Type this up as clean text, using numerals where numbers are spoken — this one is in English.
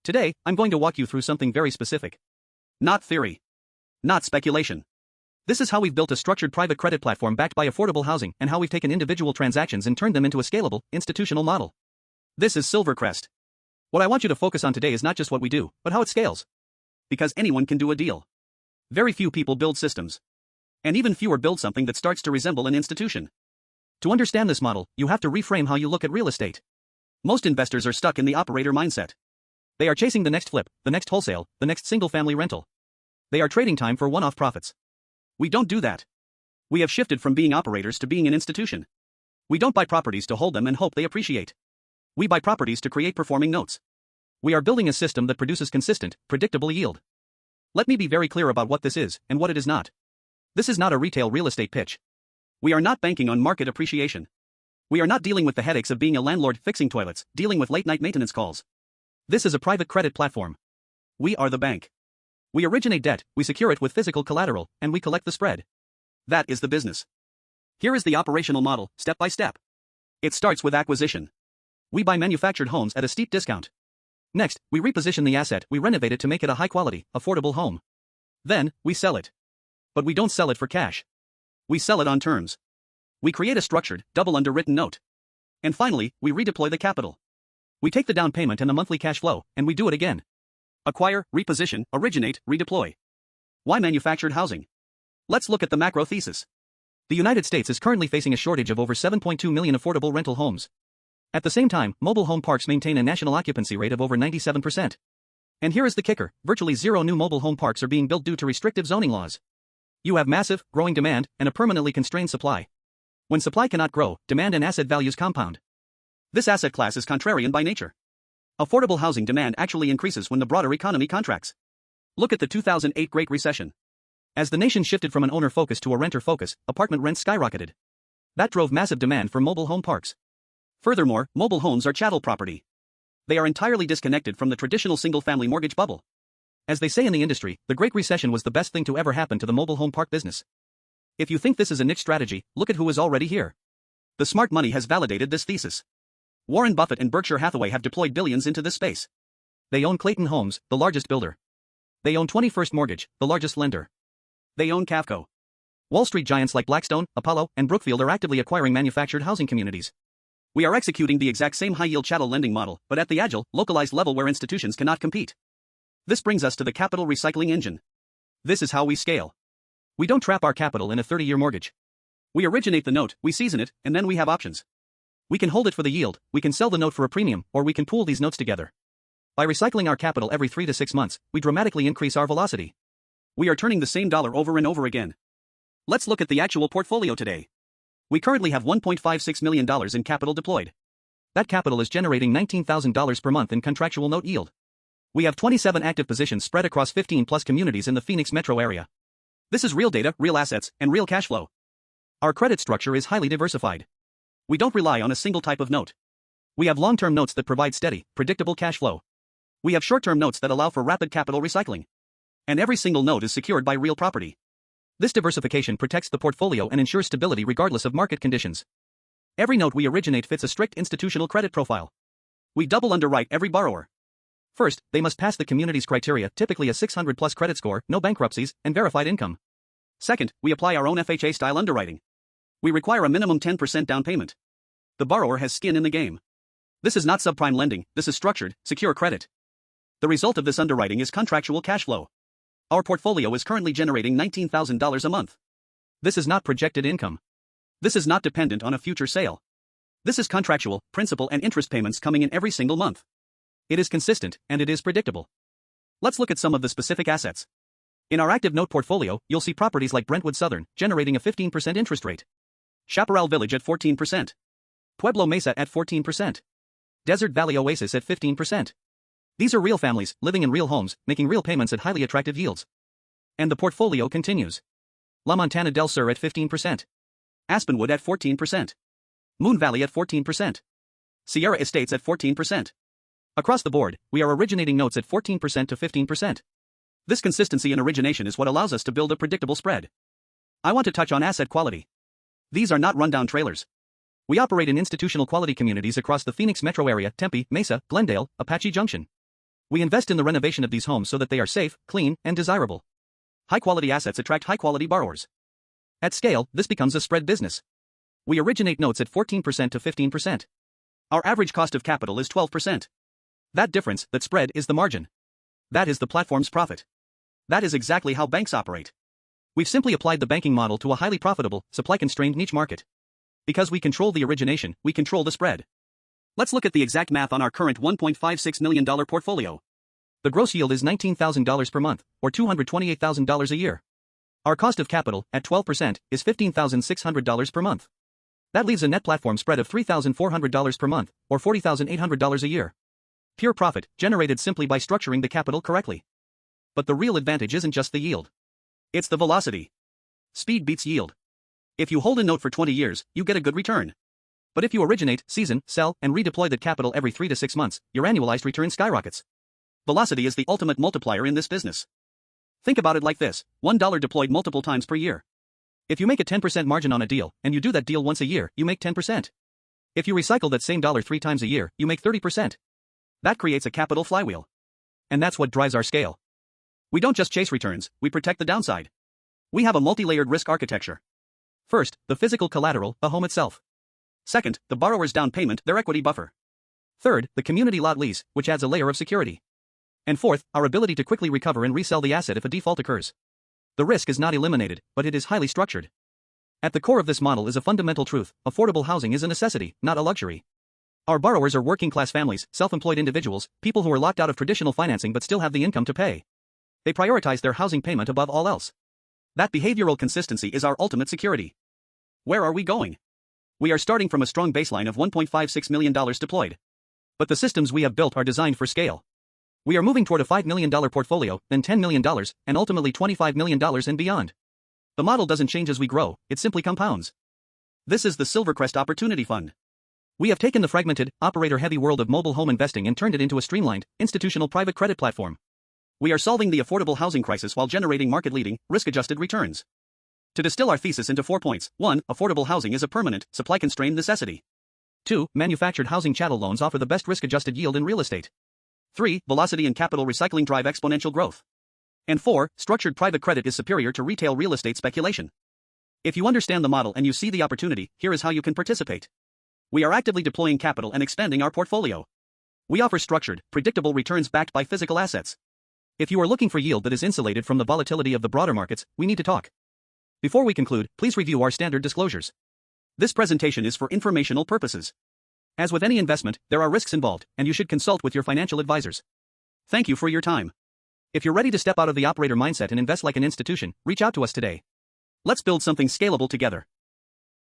Today, I'm going to walk you through something very specific. Not theory. Not speculation. This is how we've built a structured private credit platform backed by affordable housing and how we've taken individual transactions and turned them into a scalable, institutional model. This is Silvercrest. What I want you to focus on today is not just what we do, but how it scales. Because anyone can do a deal. Very few people build systems. And even fewer build something that starts to resemble an institution. To understand this model, you have to reframe how you look at real estate. Most investors are stuck in the operator mindset. They are chasing the next flip, the next wholesale, the next single-family rental. They are trading time for one-off profits. We don't do that. We have shifted from being operators to being an institution. We don't buy properties to hold them and hope they appreciate. We buy properties to create performing notes. We are building a system that produces consistent, predictable yield. Let me be very clear about what this is and what it is not. This is not a retail real estate pitch. We are not banking on market appreciation. We are not dealing with the headaches of being a landlord fixing toilets, dealing with late-night maintenance calls. This is a private credit platform. We are the bank. We originate debt, we secure it with physical collateral, and we collect the spread. That is the business. Here is the operational model, step by step. It starts with acquisition. We buy manufactured homes at a steep discount. Next, we reposition the asset, we renovate it to make it a high-quality, affordable home. Then, we sell it. But we don't sell it for cash. We sell it on terms. We create a structured, double-underwritten note. And finally, we redeploy the capital. We take the down payment and the monthly cash flow, and we do it again. Acquire, reposition, originate, redeploy. Why manufactured housing? Let's look at the macro thesis. The United States is currently facing a shortage of over 7.2 million affordable rental homes. At the same time, mobile home parks maintain a national occupancy rate of over 97%. And here is the kicker, virtually zero new mobile home parks are being built due to restrictive zoning laws. You have massive, growing demand, and a permanently constrained supply. When supply cannot grow, demand and asset values compound. This asset class is contrarian by nature. Affordable housing demand actually increases when the broader economy contracts. Look at the 2008 Great Recession. As the nation shifted from an owner focus to a renter focus, apartment rents skyrocketed. That drove massive demand for mobile home parks. Furthermore, mobile homes are chattel property. They are entirely disconnected from the traditional single-family mortgage bubble. As they say in the industry, the Great Recession was the best thing to ever happen to the mobile home park business. If you think this is a niche strategy, look at who is already here. The smart money has validated this thesis. Warren Buffett and Berkshire Hathaway have deployed billions into this space. They own Clayton Homes, the largest builder. They own 21st Mortgage, the largest lender. They own Cavco. Wall Street giants like Blackstone, Apollo, and Brookfield are actively acquiring manufactured housing communities. We are executing the exact same high-yield chattel lending model, but at the agile, localized level where institutions cannot compete. This brings us to the capital recycling engine. This is how we scale. We don't trap our capital in a 30-year mortgage. We originate the note, we season it, and then we have options. We can hold it for the yield, we can sell the note for a premium, or we can pool these notes together. By recycling our capital every 3 to 6 months, we dramatically increase our velocity. We are turning the same dollar over and over again. Let's look at the actual portfolio today. We currently have $1.56 million in capital deployed. That capital is generating $19,000 per month in contractual note yield. We have 27 active positions spread across 15+ communities in the Phoenix metro area. This is real data, real assets, and real cash flow. Our credit structure is highly diversified. We don't rely on a single type of note. We have long-term notes that provide steady, predictable cash flow. We have short-term notes that allow for rapid capital recycling. And every single note is secured by real property. This diversification protects the portfolio and ensures stability regardless of market conditions. Every note we originate fits a strict institutional credit profile. We double underwrite every borrower. First, they must pass the community's criteria, typically a 600+ credit score, no bankruptcies, and verified income. Second, we apply our own FHA-style underwriting. We require a minimum 10% down payment. The borrower has skin in the game. This is not subprime lending, this is structured, secure credit. The result of this underwriting is contractual cash flow. Our portfolio is currently generating $19,000 a month. This is not projected income. This is not dependent on a future sale. This is contractual, principal and interest payments coming in every single month. It is consistent, and it is predictable. Let's look at some of the specific assets. In our active note portfolio, you'll see properties like Brentwood Southern, generating a 15% interest rate. Chaparral Village at 14%. Pueblo Mesa at 14%. Desert Valley Oasis at 15%. These are real families, living in real homes, making real payments at highly attractive yields. And the portfolio continues. La Montana del Sur at 15%. Aspenwood at 14%. Moon Valley at 14%. Sierra Estates at 14%. Across the board, we are originating notes at 14% to 15%. This consistency in origination is what allows us to build a predictable spread. I want to touch on asset quality. These are not rundown trailers. We operate in institutional quality communities across the Phoenix metro area, Tempe, Mesa, Glendale, Apache Junction. We invest in the renovation of these homes so that they are safe, clean, and desirable. High-quality assets attract high-quality borrowers. At scale, this becomes a spread business. We originate notes at 14% to 15%. Our average cost of capital is 12%. That difference, that spread, is the margin. That is the platform's profit. That is exactly how banks operate. We've simply applied the banking model to a highly profitable, supply-constrained niche market. Because we control the origination, we control the spread. Let's look at the exact math on our current $1.56 million portfolio. The gross yield is $19,000 per month, or $228,000 a year. Our cost of capital, at 12%, is $15,600 per month. That leaves a net platform spread of $3,400 per month, or $40,800 a year. Pure profit, generated simply by structuring the capital correctly. But the real advantage isn't just the yield. It's the velocity. Speed beats yield. If you hold a note for 20 years, you get a good return. But if you originate, season, sell, and redeploy that capital every 3 to 6 months, your annualized return skyrockets. Velocity is the ultimate multiplier in this business. Think about it like this: $1 deployed multiple times per year. If you make a 10% margin on a deal, and you do that deal once a year, you make 10%. If you recycle that same dollar 3 times a year, you make 30%. That creates a capital flywheel. And that's what drives our scale. We don't just chase returns, we protect the downside. We have a multi-layered risk architecture. First, the physical collateral, the home itself. Second, the borrower's down payment, their equity buffer. Third, the community lot lease, which adds a layer of security. And fourth, our ability to quickly recover and resell the asset if a default occurs. The risk is not eliminated, but it is highly structured. At the core of this model is a fundamental truth: affordable housing is a necessity, not a luxury. Our borrowers are working-class families, self-employed individuals, people who are locked out of traditional financing but still have the income to pay. They prioritize their housing payment above all else. That behavioral consistency is our ultimate security. Where are we going? We are starting from a strong baseline of $1.56 million deployed. But the systems we have built are designed for scale. We are moving toward a $5 million portfolio, then $10 million, and ultimately $25 million and beyond. The model doesn't change as we grow, it simply compounds. This is the Silvercrest Opportunity Fund. We have taken the fragmented, operator-heavy world of mobile home investing and turned it into a streamlined, institutional private credit platform. We are solving the affordable housing crisis while generating market-leading, risk-adjusted returns. To distill our thesis into 4 points: 1. Affordable housing is a permanent, supply-constrained necessity. 2. Manufactured housing chattel loans offer the best risk-adjusted yield in real estate. 3. Velocity and capital recycling drive exponential growth. And 4. Structured private credit is superior to retail real estate speculation. If you understand the model and you see the opportunity, here is how you can participate. We are actively deploying capital and expanding our portfolio. We offer structured, predictable returns backed by physical assets. If you are looking for yield that is insulated from the volatility of the broader markets, we need to talk. Before we conclude, please review our standard disclosures. This presentation is for informational purposes. As with any investment, there are risks involved, and you should consult with your financial advisors. Thank you for your time. If you're ready to step out of the operator mindset and invest like an institution, reach out to us today. Let's build something scalable together.